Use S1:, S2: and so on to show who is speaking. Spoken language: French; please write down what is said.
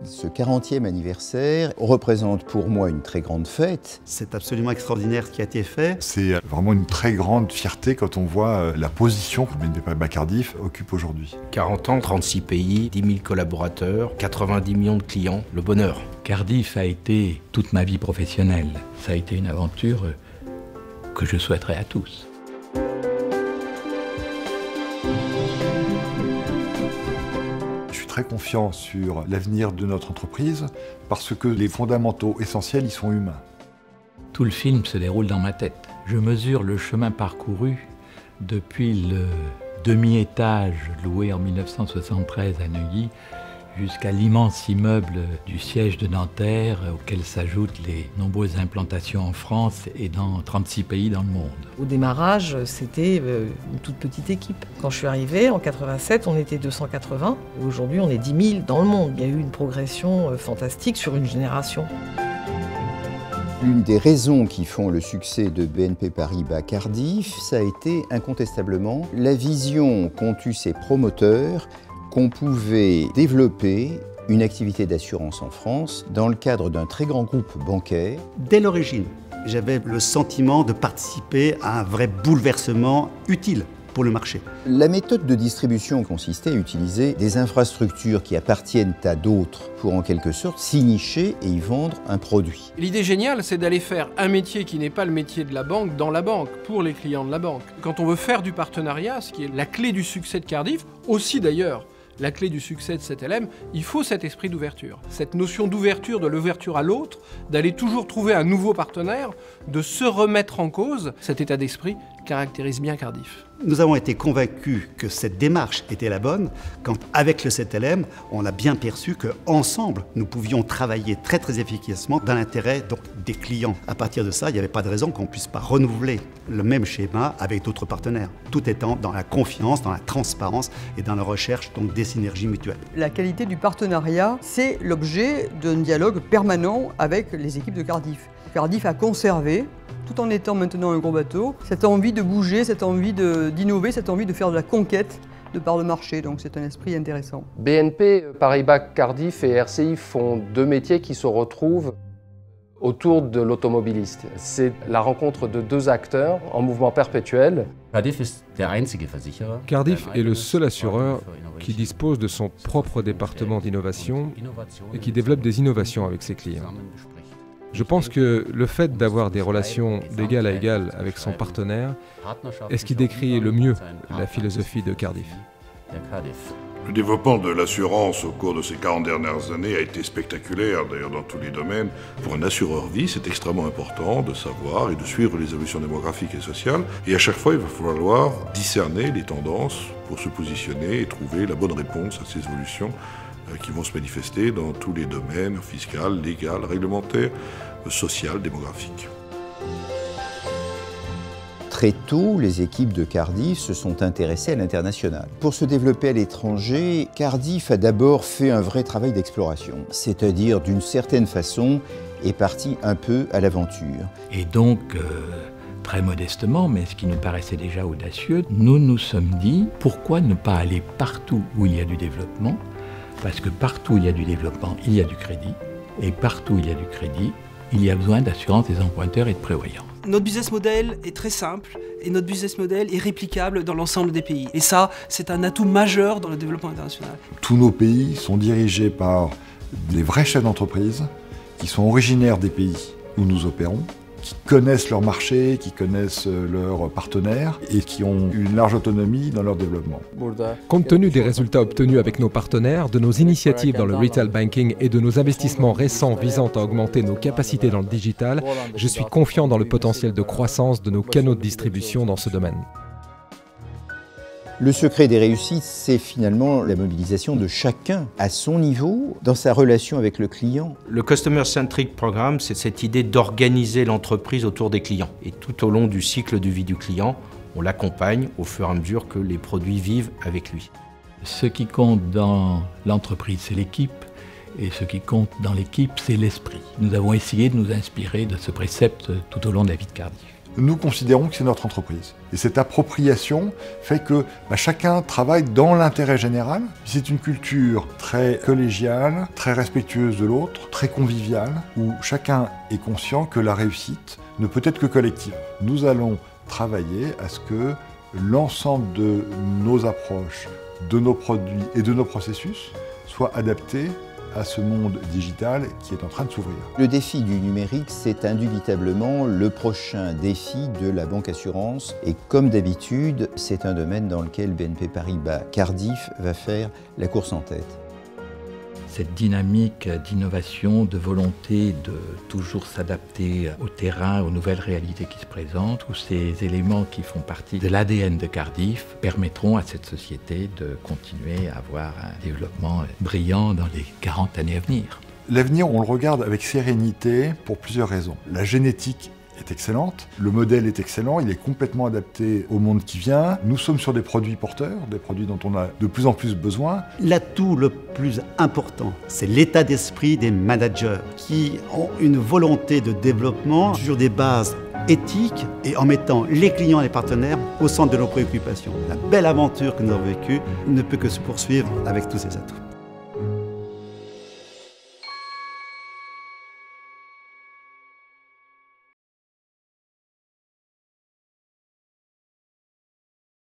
S1: Ce 40e anniversaire représente pour moi une très grande fête.
S2: C'est absolument extraordinaire ce qui a été fait.
S3: C'est vraiment une très grande fierté quand on voit la position que BNP Paribas Cardiff occupe aujourd'hui.
S4: 40 ans, 36 pays, 10 000 collaborateurs, 90 millions de clients, le bonheur.
S5: Cardiff a été toute ma vie professionnelle. Ça a été une aventure que je souhaiterais à tous.
S3: Je suis très confiant sur l'avenir de notre entreprise parce que les fondamentaux essentiels, ils sont humains.
S5: Tout le film se déroule dans ma tête. Je mesure le chemin parcouru depuis le demi-étage loué en 1973 à Neuilly jusqu'à l'immense immeuble du siège de Nanterre auquel s'ajoutent les nombreuses implantations en France et dans 36 pays dans le monde.
S6: Au démarrage, c'était une toute petite équipe. Quand je suis arrivée, en 87, on était 280. Aujourd'hui, on est 10 000 dans le monde. Il y a eu une progression fantastique sur une génération.
S1: L'une des raisons qui font le succès de BNP Paribas Cardiff, ça a été incontestablement la vision qu'ont eue ses promoteurs qu'on pouvait développer une activité d'assurance en France dans le cadre d'un très grand groupe bancaire.
S2: Dès l'origine, j'avais le sentiment de participer à un vrai bouleversement utile pour le marché.
S1: La méthode de distribution consistait à utiliser des infrastructures qui appartiennent à d'autres pour en quelque sorte s'y nicher et y vendre un produit.
S7: L'idée géniale, c'est d'aller faire un métier qui n'est pas le métier de la banque dans la banque, pour les clients de la banque. Quand on veut faire du partenariat, ce qui est la clé du succès de Cardiff, aussi d'ailleurs, la clé du succès de 7LM, il faut cet esprit d'ouverture. Cette notion d'ouverture, de l'ouverture à l'autre, d'aller toujours trouver un nouveau partenaire, de se remettre en cause. Cet état d'esprit caractérise bien Cardiff.
S2: Nous avons été convaincus que cette démarche était la bonne quand, avec le 7LM, on a bien perçu qu'ensemble, nous pouvions travailler très très efficacement dans l'intérêt des clients. À partir de ça, il n'y avait pas de raison qu'on ne puisse pas renouveler le même schéma avec d'autres partenaires, tout étant dans la confiance, dans la transparence et dans la recherche donc, des synergies mutuelles.
S8: La qualité du partenariat, c'est l'objet d'un dialogue permanent avec les équipes de Cardiff. Cardiff a conservé, tout en étant maintenant un gros bateau, cette envie de bouger, cette envie d'innover, cette envie de faire de la conquête de par le marché. Donc c'est un esprit intéressant.
S9: BNP Paribas Cardiff et RCI font deux métiers qui se retrouvent autour de l'automobiliste. C'est la rencontre de deux acteurs en mouvement perpétuel.
S10: Cardiff est le seul assureur qui dispose de son propre département d'innovation et qui développe des innovations avec ses clients. Je pense que le fait d'avoir des relations d'égal à égal avec son partenaire est ce qui décrit le mieux la philosophie de Cardiff.
S11: Le développement de l'assurance au cours de ces 40 dernières années a été spectaculaire, d'ailleurs dans tous les domaines. Pour un assureur vie, c'est extrêmement important de savoir et de suivre les évolutions démographiques et sociales. Et à chaque fois, il va falloir discerner les tendances pour se positionner et trouver la bonne réponse à ces évolutions qui vont se manifester dans tous les domaines, fiscal, légal, réglementaire, social, démographique.
S1: Très tôt, les équipes de Cardiff se sont intéressées à l'international. Pour se développer à l'étranger, Cardiff a d'abord fait un vrai travail d'exploration, c'est-à-dire d'une certaine façon est parti un peu à l'aventure.
S5: Et donc, très modestement, mais ce qui nous paraissait déjà audacieux, nous nous sommes dit pourquoi ne pas aller partout où il y a du développement, parce que partout où il y a du développement, il y a du crédit, et partout où il y a du crédit, il y a besoin d'assurance des emprunteurs et de prévoyance.
S12: Notre business model est très simple et notre business model est réplicable dans l'ensemble des pays. Et ça, c'est un atout majeur dans le développement international.
S3: Tous nos pays sont dirigés par des vrais chefs d'entreprise qui sont originaires des pays où nous opérons, qui connaissent leur marché, qui connaissent leurs partenaires et qui ont une large autonomie dans leur développement.
S10: Compte tenu des résultats obtenus avec nos partenaires, de nos initiatives dans le retail banking et de nos investissements récents visant à augmenter nos capacités dans le digital, je suis confiant dans le potentiel de croissance de nos canaux de distribution dans ce domaine.
S1: Le secret des réussites, c'est finalement la mobilisation de chacun à son niveau, dans sa relation avec le client.
S4: Le Customer Centric Programme, c'est cette idée d'organiser l'entreprise autour des clients. Et tout au long du cycle de vie du client, on l'accompagne au fur et à mesure que les produits vivent avec lui.
S5: Ce qui compte dans l'entreprise, c'est l'équipe. Et ce qui compte dans l'équipe, c'est l'esprit. Nous avons essayé de nous inspirer de ce précepte tout au long de la vie de Cardiff.
S3: nous considérons que c'est notre entreprise. Et cette appropriation fait que chacun travaille dans l'intérêt général. C'est une culture très collégiale, très respectueuse de l'autre, très conviviale, où chacun est conscient que la réussite ne peut être que collective. Nous allons travailler à ce que l'ensemble de nos approches, de nos produits et de nos processus soit adapté à ce monde digital qui est en train de s'ouvrir.
S1: Le défi du numérique, c'est indubitablement le prochain défi de la banque assurance. Et comme d'habitude, c'est un domaine dans lequel BNP Paribas Cardiff va faire la course en tête.
S5: Cette dynamique d'innovation, de volonté de toujours s'adapter au terrain, aux nouvelles réalités qui se présentent, tous ces éléments qui font partie de l'ADN de Cardiff permettront à cette société de continuer à avoir un développement brillant dans les 40 années à venir.
S3: L'avenir, on le regarde avec sérénité pour plusieurs raisons. La génétique est excellente, le modèle est excellent, il est complètement adapté au monde qui vient. Nous sommes sur des produits porteurs, des produits dont on a de plus en plus besoin.
S2: L'atout le plus important, c'est l'état d'esprit des managers qui ont une volonté de développement sur des bases éthiques et en mettant les clients et les partenaires au centre de nos préoccupations. La belle aventure que nous avons vécue ne peut que se poursuivre avec tous ces atouts.